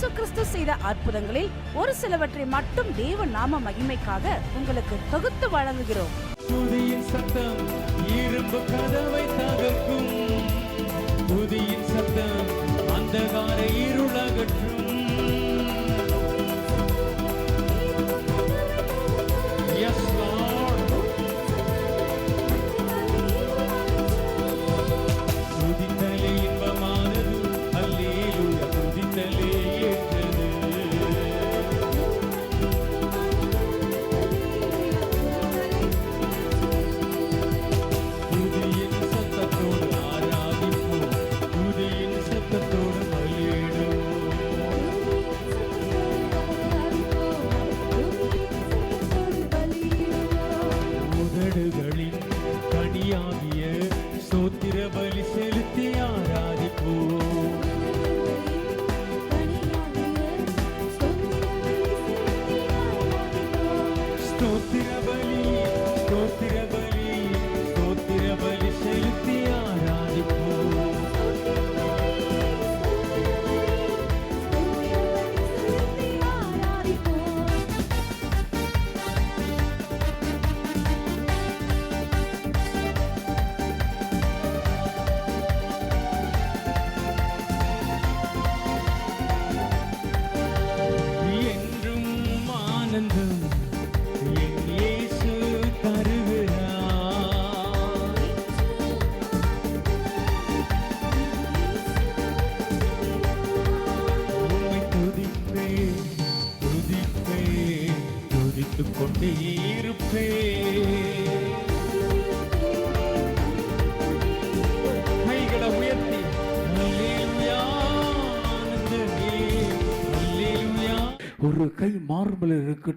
இயேசு கிறிஸ்து செய்த அற்புதங்களில் ஒரு சிலவற்றை மட்டும் தேவ நாம மகிமைக்காக உங்களுக்கு தொகுத்து வழங்குகிறோம். துதியின் சத்தம் இரும்பு கதவை தகர்க்கும், துதியின் சத்தம் அந்தகார இருளகற்றும். Yes, Lord. துதித்தலே இன்பமானது, அல்லேலூயா, துதித்தலே ஏற்றது. துதியின் சத்தத்தோடு ஆராதிப்போம், துதியின் சத்தத்தோடு பலியிடுவோம். உதடுகளின் கனியாகிய ஸ்தோத்திர பலி செலுத்தி ஆராதிப்போம். ஸ்தோத்திர பலி, ஸ்தோத்திர பலி, ஸ்தோத்திர பலி செலுத்தி ஆராதிப்போம். என்றும் ஆனந்தம் என் இயேசு தருகிறார். உம்மை துதிப்பேன், துதிப்பேன், துதித்துக் கொண்டே இருப்பேன். கைகளை உயர்த்தி அல்லேலூயா, ஆனந்தமே, அல்லேலூயா. ஒரு கை மார்பில் இருக்கட்டும்.